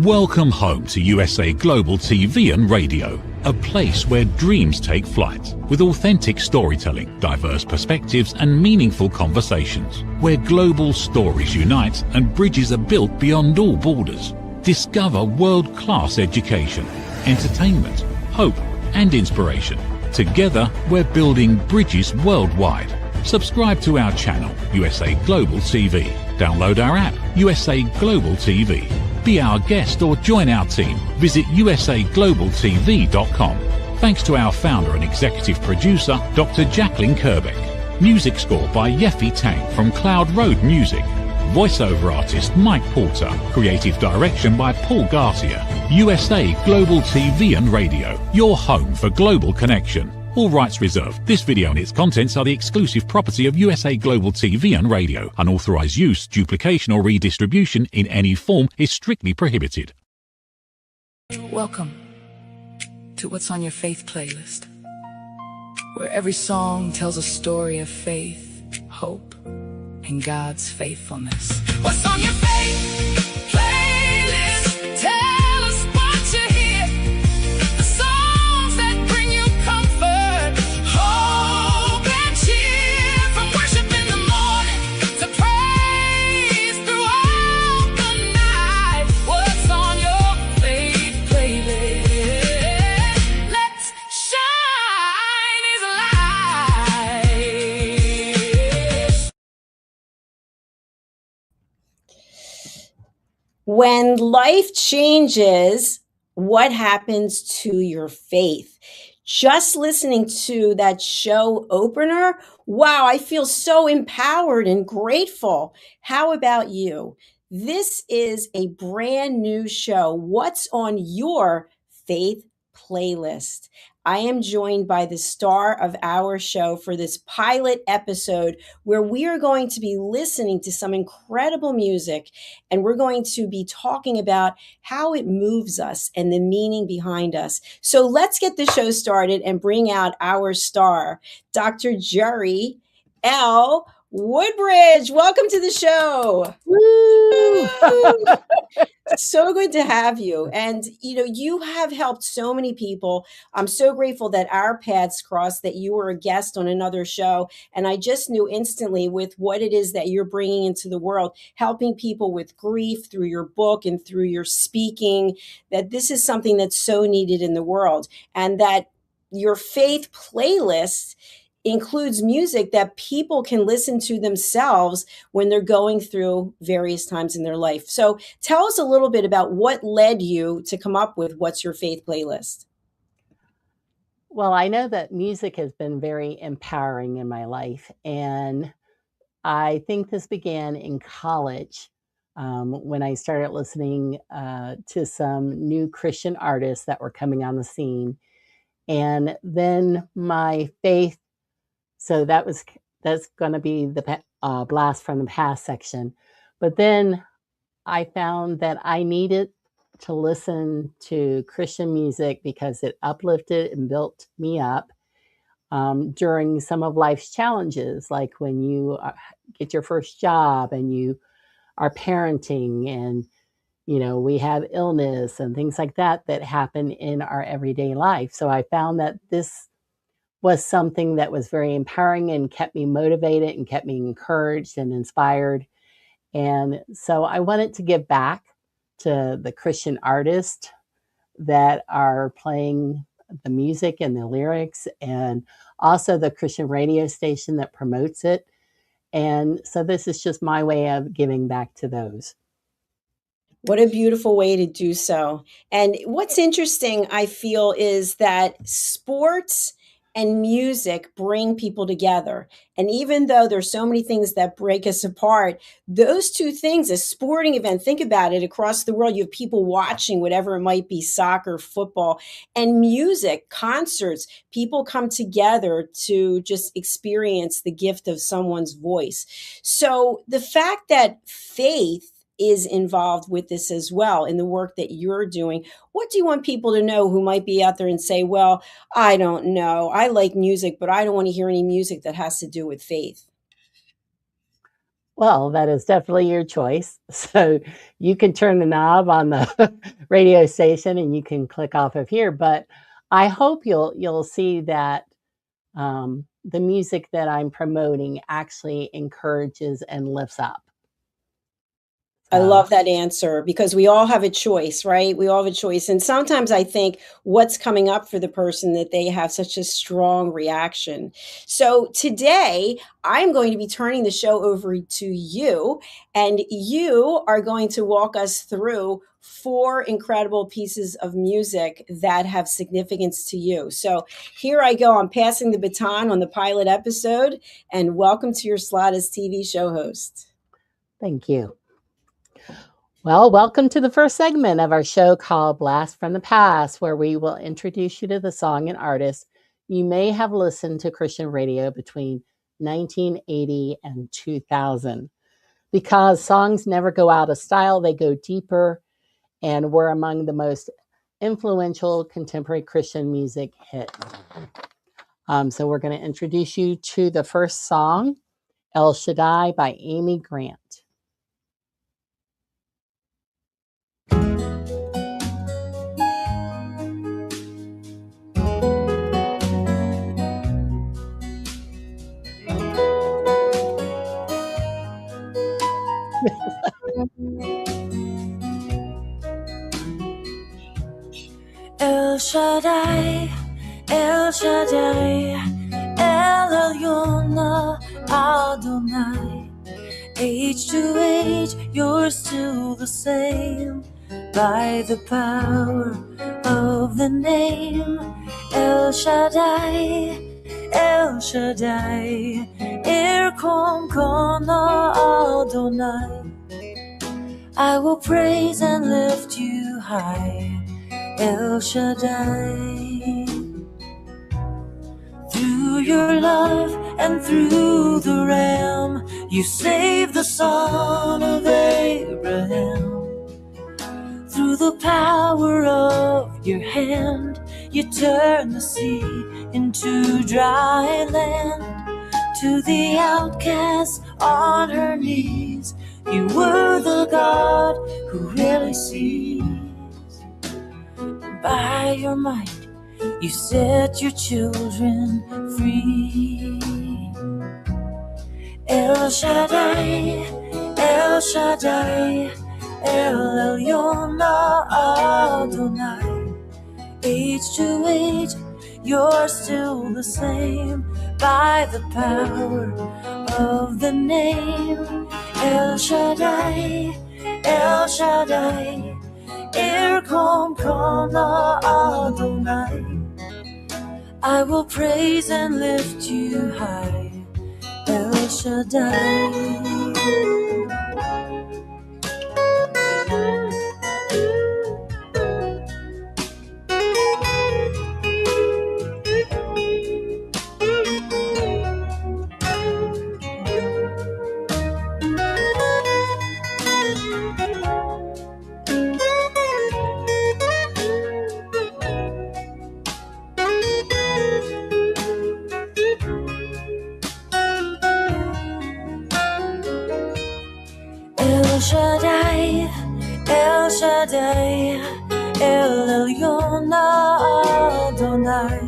Welcome home to USA Global TV and Radio, a place where dreams take flight, with authentic storytelling, diverse perspectives and meaningful conversations, where global stories unite and bridges are built beyond all borders. Discover world-class education, entertainment, hope and inspiration. Together, we're building bridges worldwide. Subscribe to our channel, USA Global TV. Download our app, USA Global TV. Be our guest or join our team. Visit usaglobaltv.com. Thanks to our founder and executive producer, Dr. Jacalyn Kerbeck. Music score by Yeffy Tang from Cloud Road Music. Voiceover artist Mike Porter. Creative direction by Paul Garcia. USA Global TV and Radio. Your home for global connection. All rights reserved. This video and its contents are the exclusive property of USA Global TV and Radio. Unauthorized use, duplication or redistribution in any form is strictly prohibited. Welcome to What's on Your Faith playlist, where every song tells a story of faith, hope, and God's faithfulness. What's on your faith playlist? Tell us what you hear. The songs that bring you comfort, hope, and cheer. From worship in the morning to praise throughout the night. What's on your faith playlist? Let's shine His light. When life changes, what happens to your faith? Just listening to that show opener, wow, I feel so empowered and grateful. How about you? This is a brand new show. What's on your faith playlist? I am joined by the star of our show for this pilot episode where we are going to be listening to some incredible music, and we're going to be talking about how it moves us and the meaning behind us. So let's get the show started and bring out our star, Dr. Jerry L. Woodbridge. Welcome to the show. Woo! So good to have you. And, you have helped so many people. I'm so grateful that our paths crossed, that you were a guest on another show. And I just knew instantly with what it is that you're bringing into the world, helping people with grief through your book and through your speaking, that this is something that's so needed in the world. And that your faith playlist includes music that people can listen to themselves when they're going through various times in their life. So tell us a little bit about what led you to come up with What's Your Faith playlist. Well, I know that music has been very empowering in my life, and I think this began in college when I started listening to some new Christian artists that were coming on the scene. And then my faith, so that's going to be the blast from the past section. But then I found that I needed to listen to Christian music because it uplifted and built me up during some of life's challenges, like when you get your first job and you are parenting and, we have illness and things like that happen in our everyday life. So I found that this was something that was very empowering and kept me motivated and kept me encouraged and inspired. And so I wanted to give back to the Christian artists that are playing the music and the lyrics, and also the Christian radio station that promotes it. And so this is just my way of giving back to those. What a beautiful way to do so. And what's interesting, I feel, is that sports and music bring people together. And even though there's so many things that break us apart, those two things, a sporting event, think about it, across the world, you have people watching whatever it might be, soccer, football, and music, concerts, people come together to just experience the gift of someone's voice. So the fact that faith is involved with this as well in the work that you're doing. What do you want people to know who might be out there and say, well, I don't know, I like music, but I don't want to hear any music that has to do with faith? Well, that is definitely your choice. So you can turn the knob on the radio station and you can click off of here. But I hope you'll see that the music that I'm promoting actually encourages and lifts up. I love that answer because we all have a choice, right? We all have a choice. And sometimes I think what's coming up for the person that they have such a strong reaction. So today I'm going to be turning the show over to you, and you are going to walk us through 4 incredible pieces of music that have significance to you. So here I go. I'm passing the baton on the pilot episode, and welcome to your slot as TV show host. Thank you. Well, welcome to the first segment of our show called Blast from the Past, where we will introduce you to the song and artist you may have listened to Christian radio between 1980 and 2000. Because songs never go out of style, they go deeper, and were among the most influential contemporary Christian music hits. So we're going to introduce you to the first song, El Shaddai by Amy Grant. El Shaddai, El Shaddai, El Elyon Adonai. Age to age, you're still the same. By the power of the name El Shaddai, El Shaddai, Irkom Kona Adonai. I will praise and lift you high, El Shaddai. Through your love and through the Ram, you saved the son of Abraham. Through the power of your hand, you turned the sea into dry land. To the outcast on her knees, you were the God who really sees. By your might, you set your children free. El Shaddai, El Shaddai, El Elyon Adonai. Age to age, you're still the same. By the power of the name El Shaddai, El Shaddai, Irkom Kona Adonai. I will praise and lift you high, El Shaddai. El Shaddai, El Shaddai, El Elyon Adonai.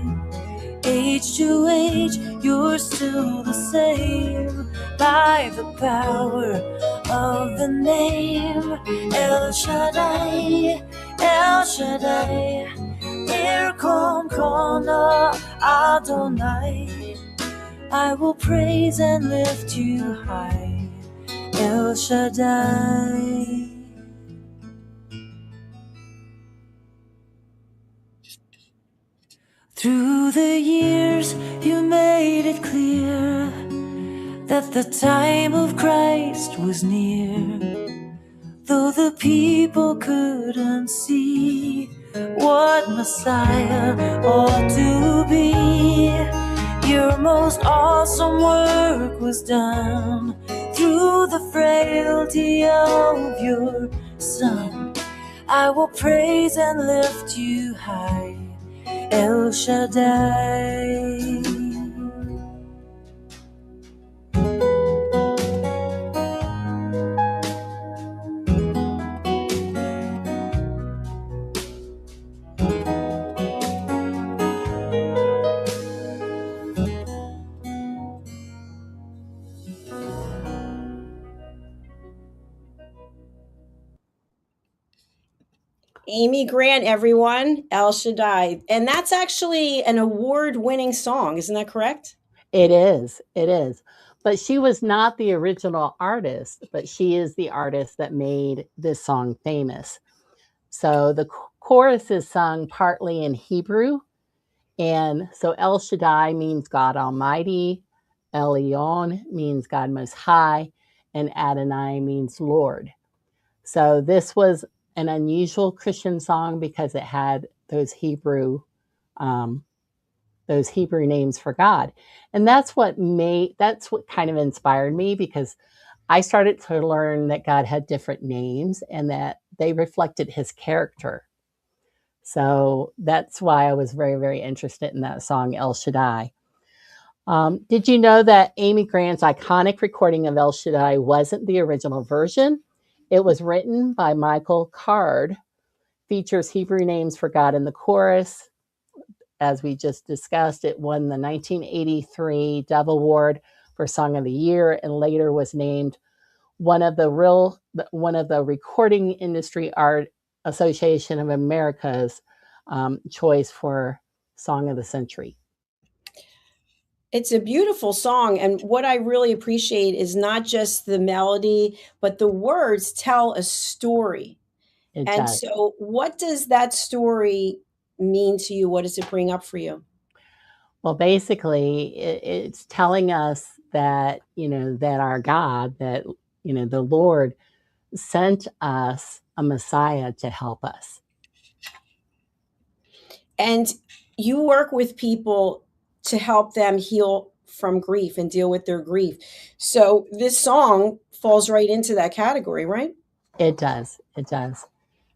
Age to age, you're still the same. By the power of the name El Shaddai, El Shaddai, Irkom Kona Adonai. I will praise and lift you high, El Shaddai. Through the years, you made it clear that the time of Christ was near. Though the people couldn't see what Messiah ought to be, your most awesome work was done through the frailty of your Son. I will praise and lift you high, El Shaddai. Amy Grant, everyone, El Shaddai. And that's actually an award-winning song, isn't that correct? It is. It is. But she was not the original artist, but she is the artist that made this song famous. So the chorus is sung partly in Hebrew. And so El Shaddai means God Almighty, Elyon means God Most High, and Adonai means Lord. So this was an unusual Christian song because it had those Hebrew names for God. And that's what kind of inspired me, because I started to learn that God had different names and that they reflected his character. So that's why I was very, very interested in that song, El Shaddai. Did you know that Amy Grant's iconic recording of El Shaddai wasn't the original version? It was written by Michael Card, features Hebrew names for God in the chorus. As we just discussed, it won the 1983 Dove Award for Song of the Year and later was named one of the Recording Industry Art Association of America's choice for Song of the Century. It's a beautiful song. And what I really appreciate is not just the melody, but the words tell a story. It And does. so what does that story mean to you? What does it bring up for you? Well, basically, it's telling us that, that our God, that, the Lord sent us a Messiah to help us. And you work with people to help them heal from grief and deal with their grief. So this song falls right into that category, right? It does. It does.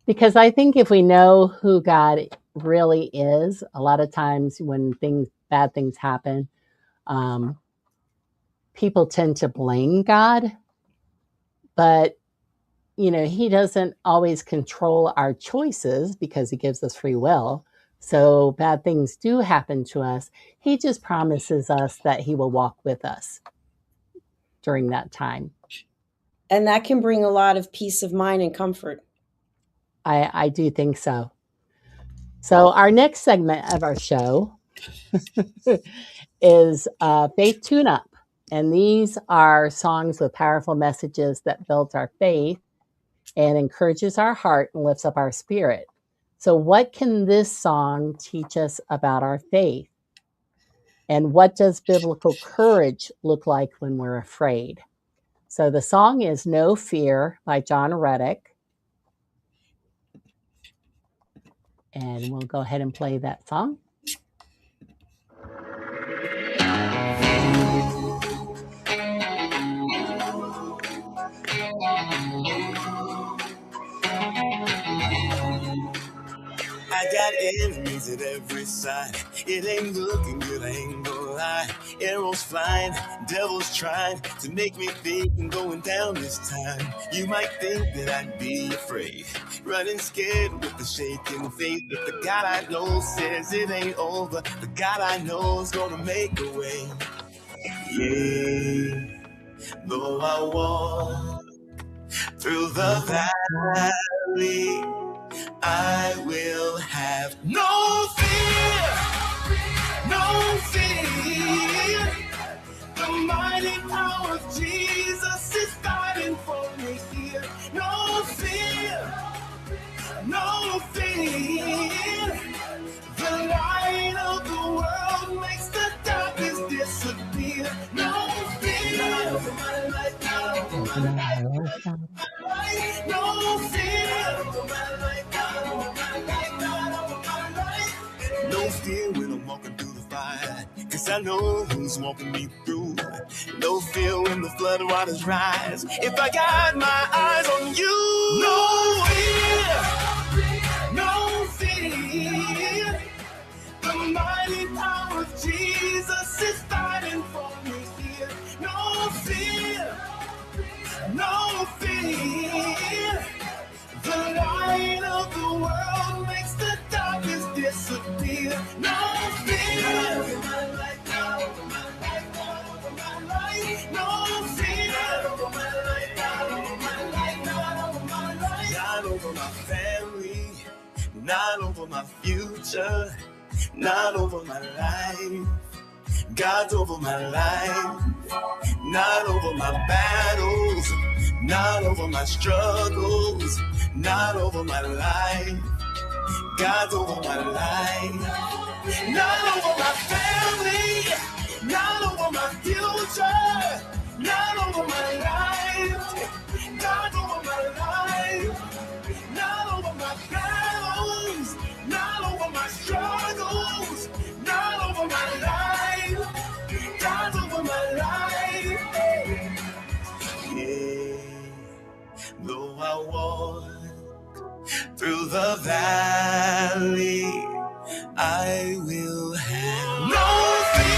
Because I think if we know who God really is, a lot of times when bad things happen, people tend to blame God. But, he doesn't always control our choices because he gives us free will. So bad things do happen to us. He just promises us that he will walk with us during that time. And that can bring a lot of peace of mind and comfort. I do think so. So our next segment of our show is Faith Tuneup. And these are songs with powerful messages that builds our faith and encourages our heart and lifts up our spirit. So what can this song teach us about our faith? And what does biblical courage look like when we're afraid? So the song is No Fear by John Reddick. And we'll go ahead and play that song. I got enemies at every side. It ain't looking good, I ain't gonna lie. Arrows flying, devils trying to make me think I'm going down this time. You might think that I'd be afraid, running scared with the shaking faith. But the God I know says it ain't over. The God I know is gonna make a way. Yeah, though I walk through the valley, I will have no fear, no fear. The mighty power of Jesus is fighting for me here. No fear, no fear. The light of the world makes the darkness disappear. No fear. Over my life, not over my life. No fear. Over my life, not over my life, not over my life. No fear when I'm walking through the fire, 'cause I know who's walking me through. No fear when the flood waters rise, if I got my eyes on you. No fear, no fear. The mighty power of Jesus is fighting for me here. No fear, no fear. The light of the world makes the darkness disappear. No fear. Over my life, not over my life, not over my life. No fear. Over my life, not over my life, not over my life. Not over my family. future, not over my life. God's over my life, not over my battles, not over my struggles, not over my life. God's over my life, not over my family, not over my future, not over my life. God's over my life, not over my battles, not over my struggles, not over my life. God's over my life. Yeah, though I walk through the valley, I will have no fear.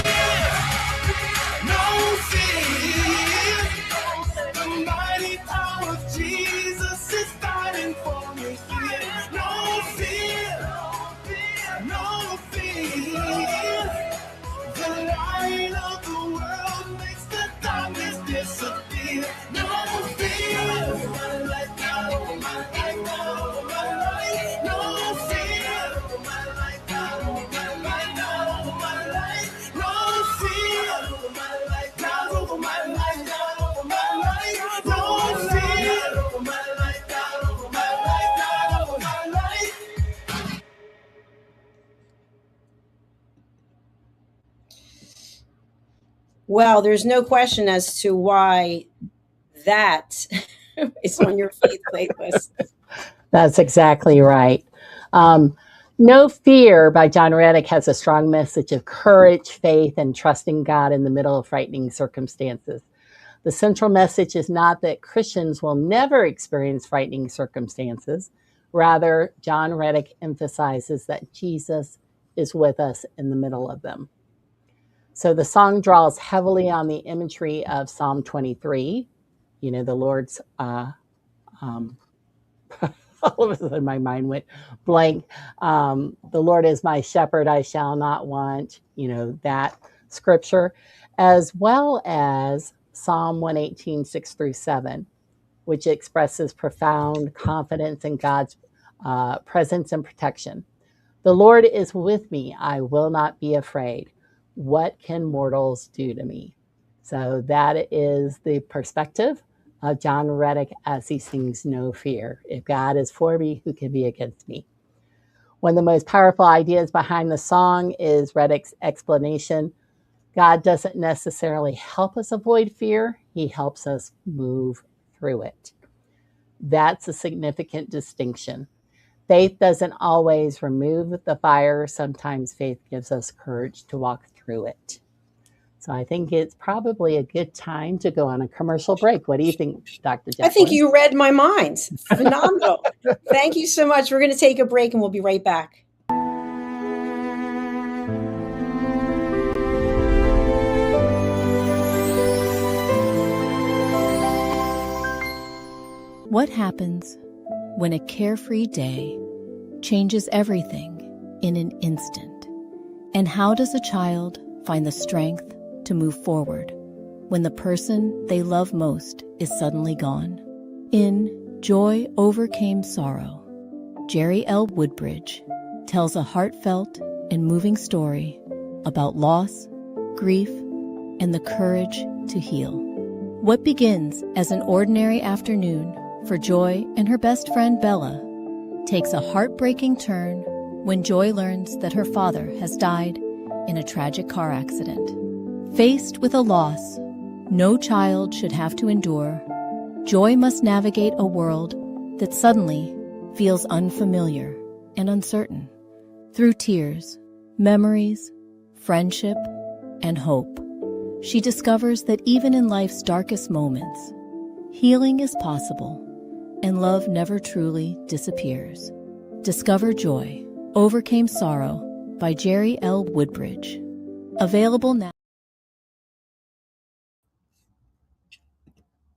The mighty power of Jesus is fighting for me here. No fear. The light of the world makes the darkness disappear. No fear. My life, God over my life, God over my life. No fear. My life, God over my life, God over my life. No fear. My life, God over my life, God over my life. No fear. My life, God over my life, God over my life. Well, there's no question as to why that is on your faith playlist. That's exactly right. No Fear by John Reddick has a strong message of courage, faith, and trusting God in the middle of frightening circumstances. The central message is not that Christians will never experience frightening circumstances. Rather, John Reddick emphasizes that Jesus is with us in the middle of them. So the song draws heavily on the imagery of Psalm 23. You know, the Lord's, all of a sudden my mind went blank. The Lord is my shepherd, I shall not want, you know, that scripture, as well as Psalm 118, 6-7, which expresses profound confidence in God's presence and protection. The Lord is with me, I will not be afraid. What can mortals do to me? So that is the perspective of John Reddick as he sings No Fear. If God is for me, who can be against me? One of the most powerful ideas behind the song is Reddick's explanation. God doesn't necessarily help us avoid fear. He helps us move through it. That's a significant distinction. Faith doesn't always remove the fire. Sometimes faith gives us courage to walk through it. So I think it's probably a good time to go on a commercial break. What do you think, Dr. Jacalyn? I think you read my mind. Phenomenal. Thank you so much. We're going to take a break and we'll be right back. What happens when a carefree day changes everything in an instant? And how does a child find the strength to move forward when the person they love most is suddenly gone? In Joy Overcame Sorrow, Jerry L. Woodbridge tells a heartfelt and moving story about loss, grief, and the courage to heal. What begins as an ordinary afternoon for Joy and her best friend Bella takes a heartbreaking turn when Joy learns that her father has died in a tragic car accident. Faced with a loss no child should have to endure, Joy must navigate a world that suddenly feels unfamiliar and uncertain. Through tears, memories, friendship, and hope, she discovers that even in life's darkest moments, healing is possible and love never truly disappears. Discover Joy Overcame Sorrow by Jerry L. Woodbridge. Available now.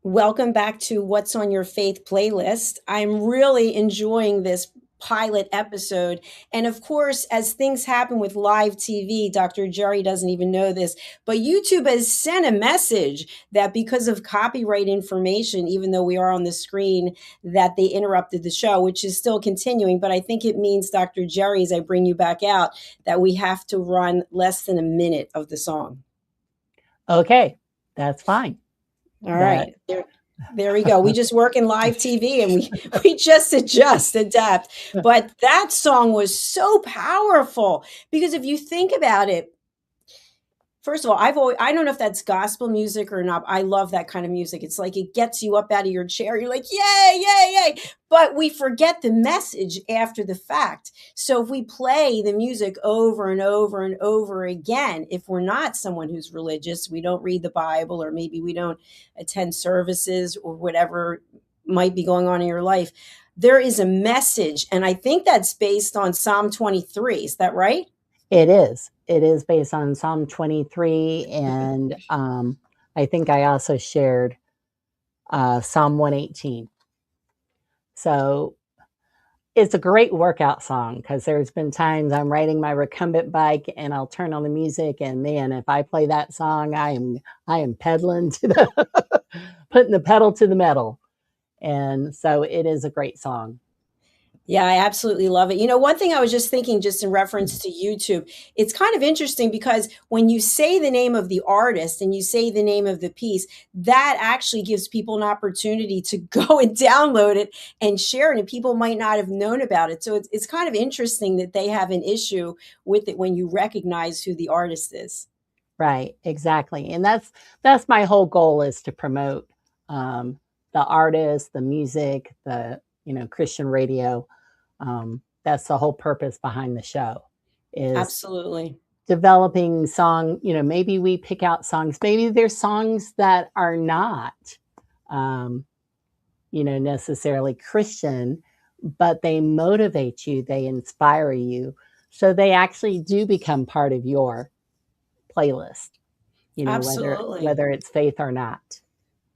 Welcome back to What's on Your Faith playlist. I'm really enjoying this pilot episode. And of course, as things happen with live TV, Dr. Jerry doesn't even know this, but YouTube has sent a message that because of copyright information, even though we are on the screen, that they interrupted the show, which is still continuing. But I think it means, Dr. Jerry, as I bring you back out, that we have to run less than a minute of the song. Okay, that's fine. All right. There we go. We just work in live TV and we just adapt. But that song was so powerful because if you think about it, first of all, I don't know if that's gospel music or not. I love that kind of music. It's like it gets you up out of your chair. You're like, yay, yay, yay. But we forget the message after the fact. So if we play the music over and over and over again, if we're not someone who's religious, we don't read the Bible, or maybe we don't attend services or whatever might be going on in your life, there is a message. And I think that's based on Psalm 23. Is that right? It is. It is based on Psalm 23, and I think I also shared Psalm 118. So it's a great workout song because there's been times I'm riding my recumbent bike and I'll turn on the music, and man, if I play that song, I am pedaling to the putting the pedal to the metal, and so it is a great song. Yeah, I absolutely love it. You know, one thing I was just thinking, just in reference to YouTube, it's kind of interesting because when you say the name of the artist and you say the name of the piece, that actually gives people an opportunity to go and download it and share it. And people might not have known about it. So it's kind of interesting that they have an issue with it when you recognize who the artist is. Right, exactly. And that's my whole goal, is to promote the artist, the music, the Christian radio. That's the whole purpose behind the show, is absolutely developing song. Maybe we pick out songs. Maybe there's songs that are not, necessarily Christian, but they motivate you, they inspire you, so they actually do become part of your playlist. Absolutely. Whether it's faith or not.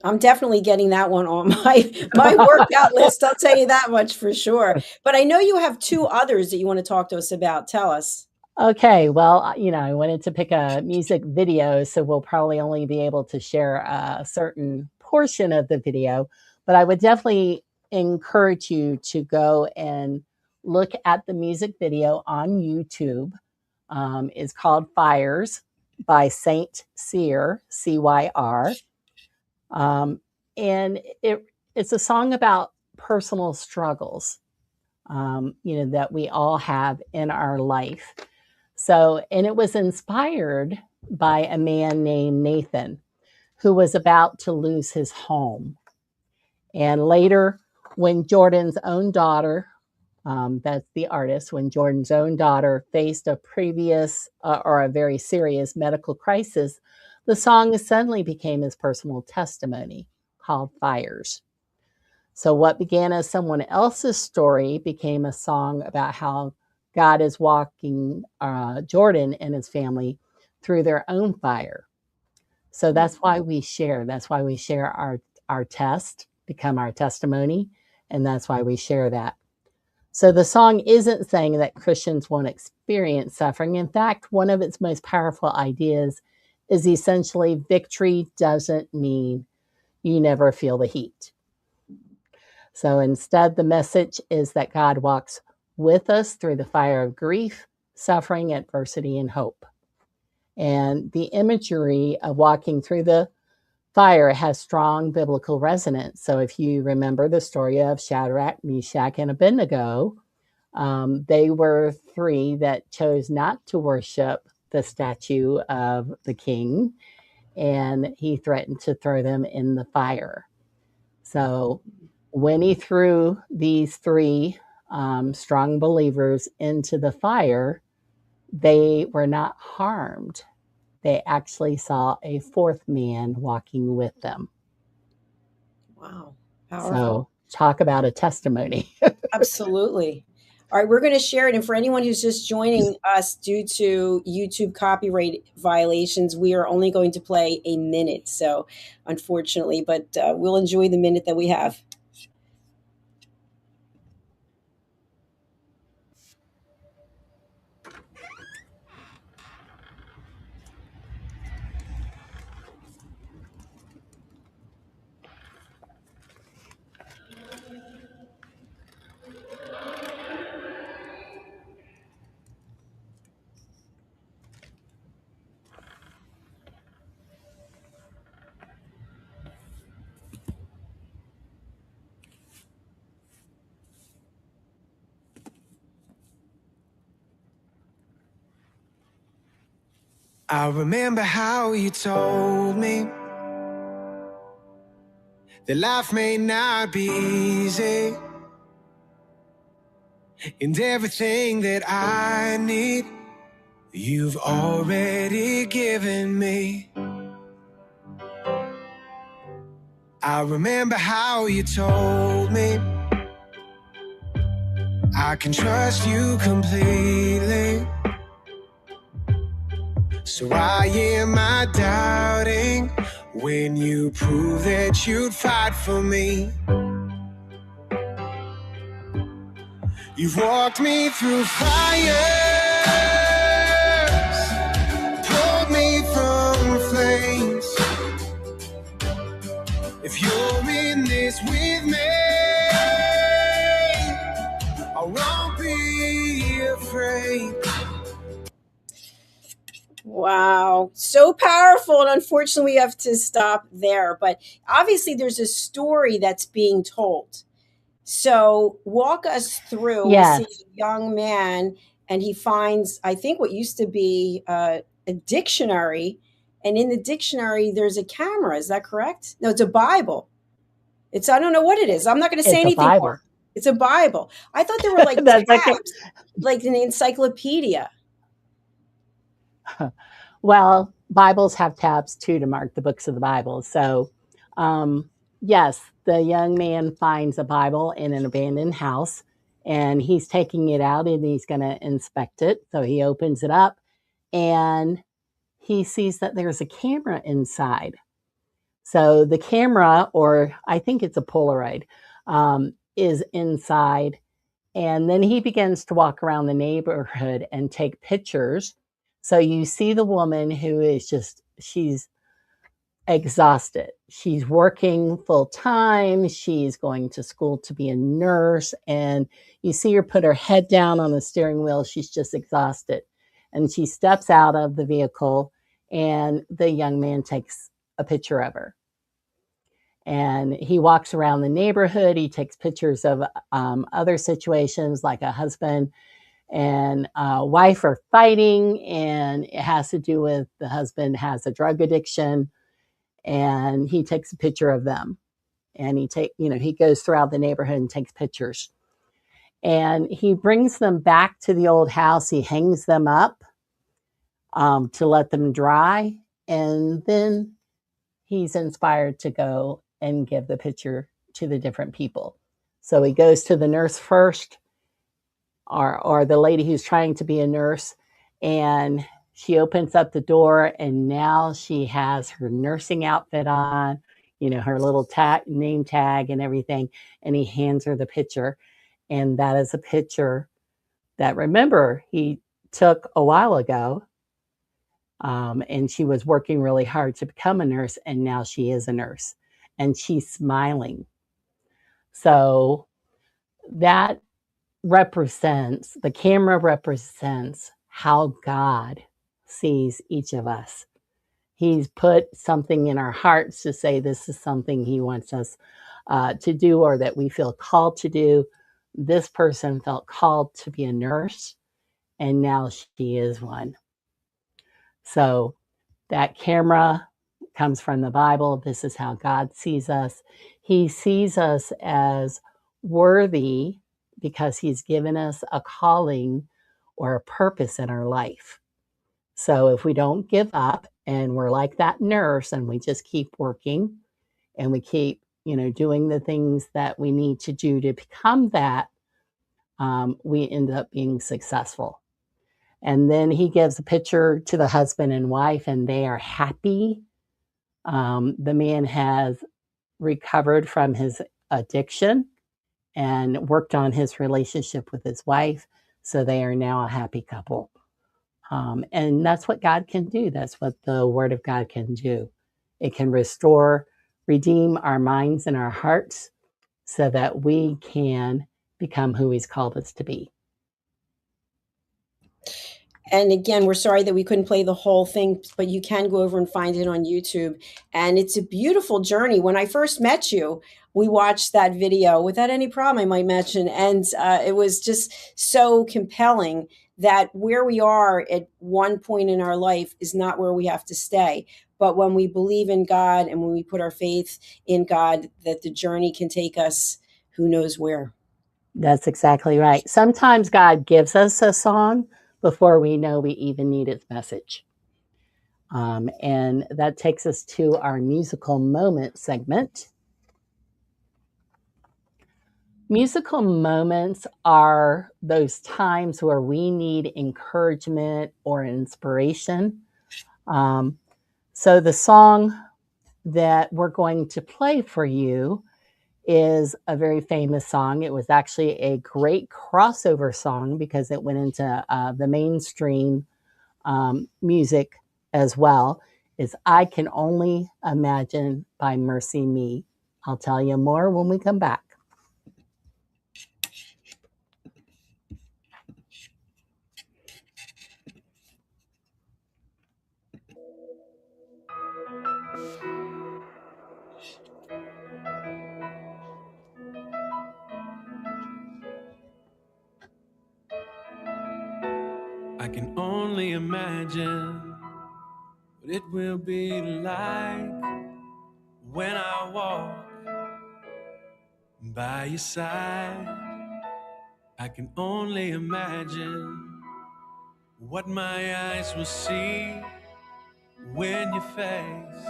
I'm definitely getting that one on my workout list. I'll tell you that much for sure. But I know you have two others that you want to talk to us about. Tell us. Okay. Well, I wanted to pick a music video, so we'll probably only be able to share a certain portion of the video. But I would definitely encourage you to go and look at the music video on YouTube. It's called Fires by Saint Cyr, C-Y-R. And it's a song about personal struggles, that we all have in our life. So, and it was inspired by a man named Nathan, who was about to lose his home. And later, when Jordan's own daughter, that's the artist, when Jordan's own daughter faced a previous or a very serious medical crisis, the song suddenly became his personal testimony, called Fires. So what began as someone else's story became a song about how God is walking Jordan and his family through their own fire. So that's why we share. That's why we share our test, become our testimony, and that's why we share that. So the song isn't saying that Christians won't experience suffering. In fact, one of its most powerful ideas is essentially victory doesn't mean you never feel the heat. So instead, the message is that God walks with us through the fire of grief, suffering, adversity, and hope. And the imagery of walking through the fire has strong biblical resonance. So if you remember the story of Shadrach, Meshach, and Abednego, they were three that chose not to worship the statue of the king, and he threatened to throw them in the fire. So when he threw these three strong believers into the fire, they were not harmed. They actually saw a fourth man walking with them. Wow. Powerful. So talk about a testimony. Absolutely. All right, we're going to share it. And for anyone who's just joining us due to YouTube copyright violations, we are only going to play a minute. So unfortunately, but we'll enjoy the minute that we have. I remember how you told me that life may not be easy, and everything that I need, you've already given me. I remember how you told me I can trust you completely. So why am I doubting when you prove that you'd fight for me? You've walked me through fires, pulled me from the flames. If you're in this with me, I won't be afraid. Wow, so powerful. And unfortunately, we have to stop there. But obviously, there's a story that's being told. So walk us through. We see Yes, a young man, and he finds, I think, what used to be a dictionary. And in the dictionary, there's a camera. Is that correct? No, it's a Bible. I don't know what it is. I'm not going to say it's a anything more. Bible. It's a Bible. I thought there were like That's okay. tabs, like an encyclopedia. Well, Bibles have tabs too to mark the books of the Bible. So, yes, the young man finds a Bible in an abandoned house and he's taking it out and he's going to inspect it. So he opens it up and he sees that there's a camera inside. So the camera, or I think it's a Polaroid, is inside. And then he begins to walk around the neighborhood and take pictures. So you see the woman who is she's exhausted. She's working full time. She's going to school to be a nurse. And you see her put her head down on the steering wheel. She's just exhausted. And she steps out of the vehicle, and the young man takes a picture of her. And he walks around the neighborhood. He takes pictures of other situations, like a husband and wife are fighting, and it has to do with the husband has a drug addiction, and he takes a picture of them. And he goes throughout the neighborhood and takes pictures. And he brings them back to the old house. He hangs them up to let them dry, and then he's inspired to go and give the picture to the different people. So he goes to the nurse first, or the lady who's trying to be a nurse, and she opens up the door, and now she has her nursing outfit on, her little name tag and everything, and he hands her the picture. And that is a picture that, remember, he took a while ago. And she was working really hard to become a nurse, and now she is a nurse, and she's smiling. So that the camera represents how God sees each of us. He's put something in our hearts to say this is something he wants us to do, or that we feel called to do. This person felt called to be a nurse, and now she is one. So that camera comes from the Bible. This is how God sees us. He sees us as worthy because he's given us a calling or a purpose in our life. So if we don't give up and we're like that nurse and we just keep working and we keep, doing the things that we need to do to become that, we end up being successful. And then he gives a picture to the husband and wife, and they are happy. The man has recovered from his addiction and worked on his relationship with his wife. So they are now a happy couple. And that's what God can do. That's what the Word of God can do. It can redeem our minds and our hearts so that we can become who he's called us to be. And again, we're sorry that we couldn't play the whole thing, but you can go over and find it on YouTube. And it's a beautiful journey. When I first met you, we watched that video without any problem, I might mention. And it was just so compelling that where we are at one point in our life is not where we have to stay. But when we believe in God and when we put our faith in God, that the journey can take us who knows where. That's exactly right. Sometimes God gives us a song before we know we even need its message. And that takes us to our musical moment segment. Musical moments are those times where we need encouragement or inspiration. So the song that we're going to play for you is a very famous song. It was actually a great crossover song because it went into the mainstream music as well. Is I Can Only Imagine by Mercy Me. I'll tell you more when we come back. I can only imagine what it will be like when I walk by your side. I can only imagine what my eyes will see when your face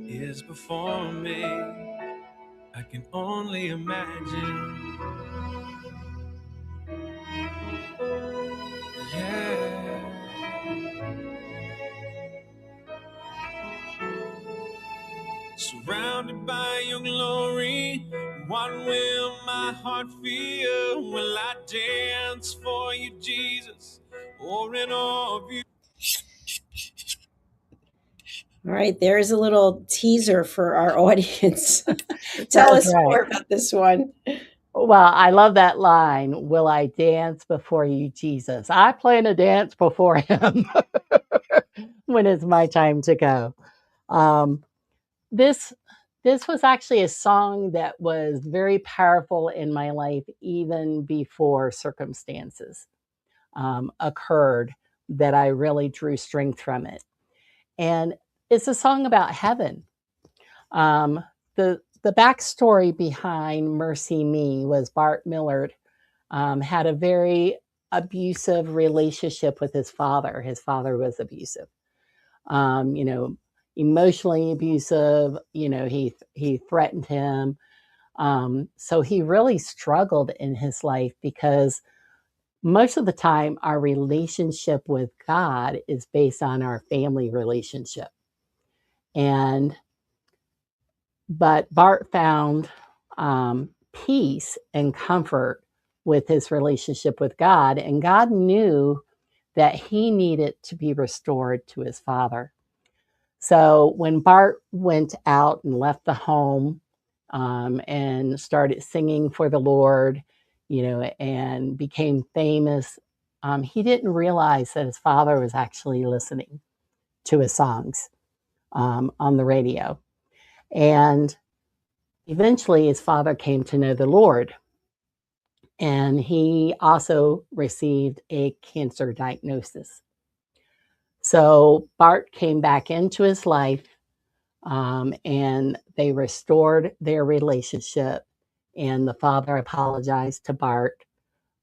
is before me. I can only imagine. Yeah. Surrounded by your glory, what will my heart feel? Will I dance for you, Jesus, or in awe of you? All right, there's a little teaser for our audience. Tell That's us right. more about this one. Well, I love that line. Will I dance before you, Jesus? I plan to dance before him when it's my time to go. Um, this this was actually a song that was very powerful in my life even before circumstances occurred that I really drew strength from it. And it's a song about heaven. Um, the backstory behind Mercy Me was Bart Millard had a very abusive relationship with his father. His father was abusive, you know, emotionally abusive. You know, he threatened him. So he really struggled in his life because most of the time our relationship with God is based on our family relationship. And but Bart found peace and comfort with his relationship with God, and God knew that he needed to be restored to his father. So when Bart went out and left the home and started singing for the Lord, you know, and became famous, he didn't realize that his father was actually listening to his songs on the radio. And eventually his father came to know the Lord. And he also received a cancer diagnosis. So Bart came back into his life and they restored their relationship. And the father apologized to Bart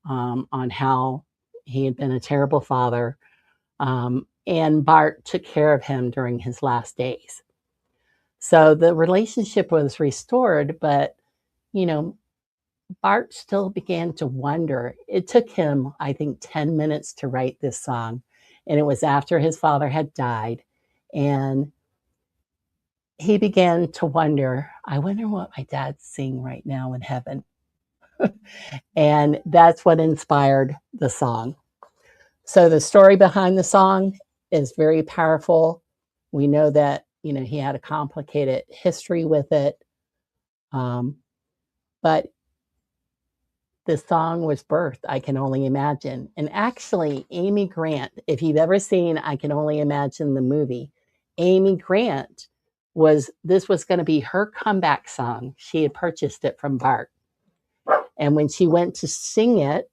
on how he had been a terrible father. And Bart took care of him during his last days. So the relationship was restored, but, you know, Bart still began to wonder. It took him, I think, 10 minutes to write this song. And it was after his father had died. And he began to wonder, I wonder what my dad's singing right now in heaven. And that's what inspired the song. So the story behind the song is very powerful. We know that, you know, he had a complicated history with it. But the song was birthed, I Can Only Imagine. And actually, Amy Grant, if you've ever seen I Can Only Imagine the movie, Amy Grant this was going to be her comeback song. She had purchased it from Bart. And when she went to sing it,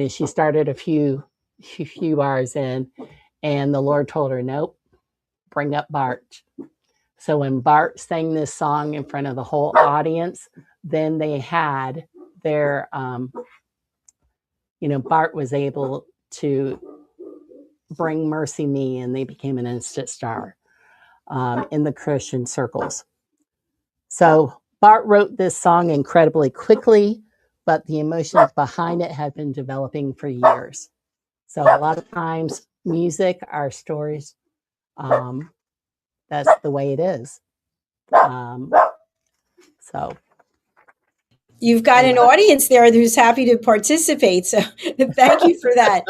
She started a few bars in, and the Lord told her, nope, bring up Bart. So when Bart sang this song in front of the whole audience, then they had their, Bart was able to bring Mercy Me, and they became an instant star in the Christian circles. So Bart wrote this song incredibly quickly, but the emotions behind it had been developing for years. So a lot of times music, our stories, that's the way it is. So you've got an audience there who's happy to participate. So thank you for that.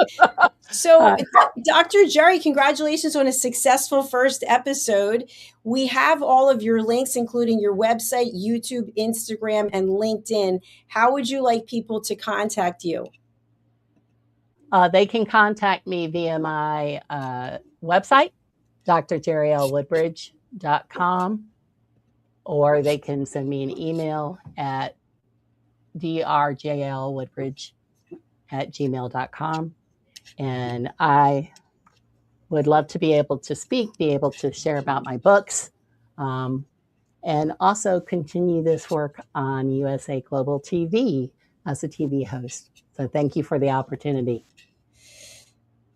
So Dr. Jerry, congratulations on a successful first episode. We have all of your links, including your website, YouTube, Instagram, and LinkedIn. How would you like people to contact you? They can contact me via my website, drjerrylwoodbridge.com, or they can send me an email at drjlwoodbridge@gmail.com. And I would love to be able to speak, be able to share about my books, and also continue this work on USA Global TV as a TV host. So thank you for the opportunity.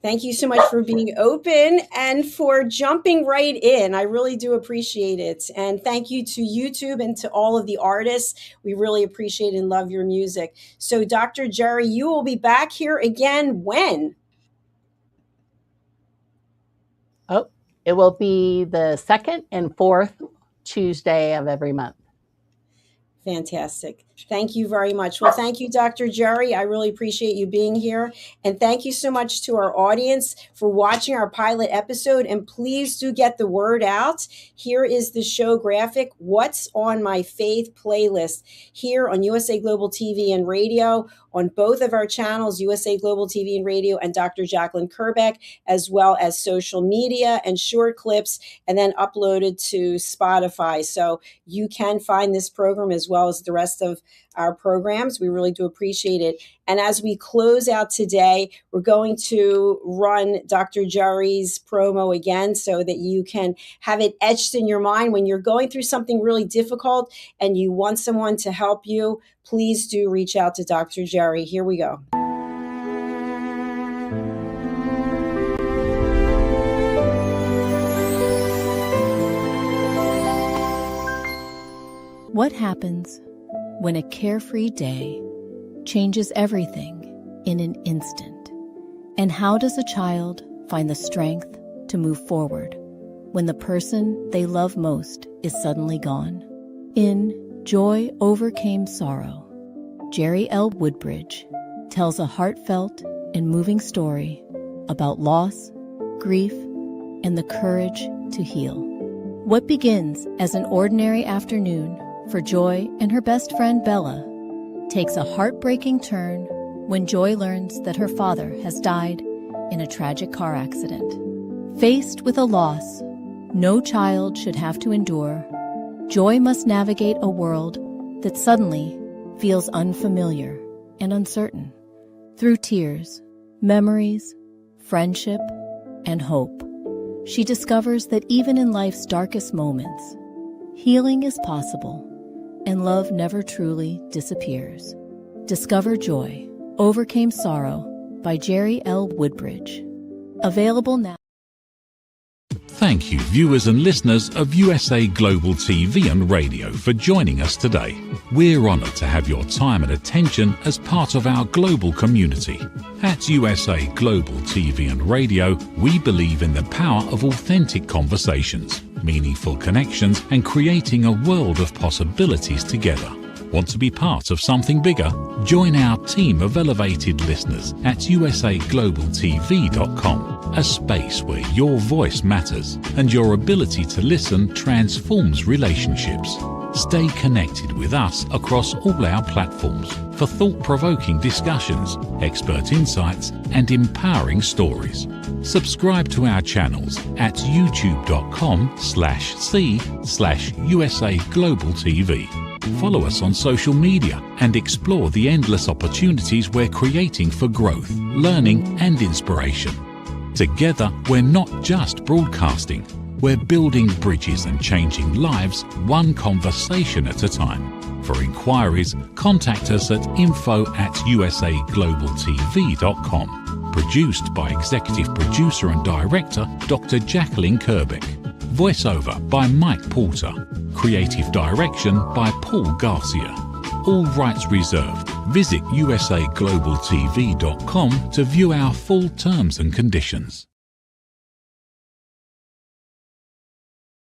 Thank you so much for being open and for jumping right in. I really do appreciate it. And thank you to YouTube and to all of the artists. We really appreciate and love your music. So Dr. Jerry, you will be back here again when? Oh, it will be the 2nd and 4th Tuesday of every month. Fantastic. Thank you very much. Well, thank you, Dr. Jerry. I really appreciate you being here. And thank you so much to our audience for watching our pilot episode. And please do get the word out. Here is the show graphic, What's on My Faith playlist, here on USA Global TV and Radio, on both of our channels, USA Global TV and Radio and Dr. Jacalyn Kerbeck, as well as social media and short clips, and then uploaded to Spotify. So you can find this program as well as the rest of our programs. We really do appreciate it. And as we close out today, we're going to run Dr. Jerry's promo again so that you can have it etched in your mind when you're going through something really difficult and you want someone to help you. Please do reach out to Dr. Jerry. Here we go. What happens when a carefree day changes everything in an instant? And how does a child find the strength to move forward when the person they love most is suddenly gone? In Joy Overcame Sorrow, Jerry L. Woodbridge tells a heartfelt and moving story about loss, grief, and the courage to heal. What begins as an ordinary afternoon for Joy and her best friend Bella takes a heartbreaking turn when Joy learns that her father has died in a tragic car accident. Faced with a loss no child should have to endure, Joy must navigate a world that suddenly feels unfamiliar and uncertain. Through tears, memories, friendship, and hope, she discovers that even in life's darkest moments, healing is possible and love never truly disappears. Discover Joy Overcame Sorrow by Jerry L. Woodbridge. Available now. Thank you, viewers and listeners of USA Global TV and Radio, for joining us today. We're honoured to have your time and attention as part of our global community. At USA Global TV and Radio, we believe in the power of authentic conversations, meaningful connections, and creating a world of possibilities together. Want to be part of something bigger? Join our team of elevated listeners at usaglobaltv.com, a space where your voice matters and your ability to listen transforms relationships. Stay connected with us across all our platforms for thought-provoking discussions, expert insights, and empowering stories. Subscribe to our channels at youtube.com/c/USA Global TV. Follow us on social media and explore the endless opportunities we're creating for growth, learning and inspiration. Together, we're not just broadcasting, we're building bridges and changing lives one conversation at a time. For inquiries, contact us at info@usaglobaltv.com. Produced by Executive Producer and Director Dr. Jacalyn Kerbeck. Voiceover by Mike Porter. Creative Direction by Paul Garcia. All rights reserved. Visit usaglobaltv.com to view our full terms and conditions.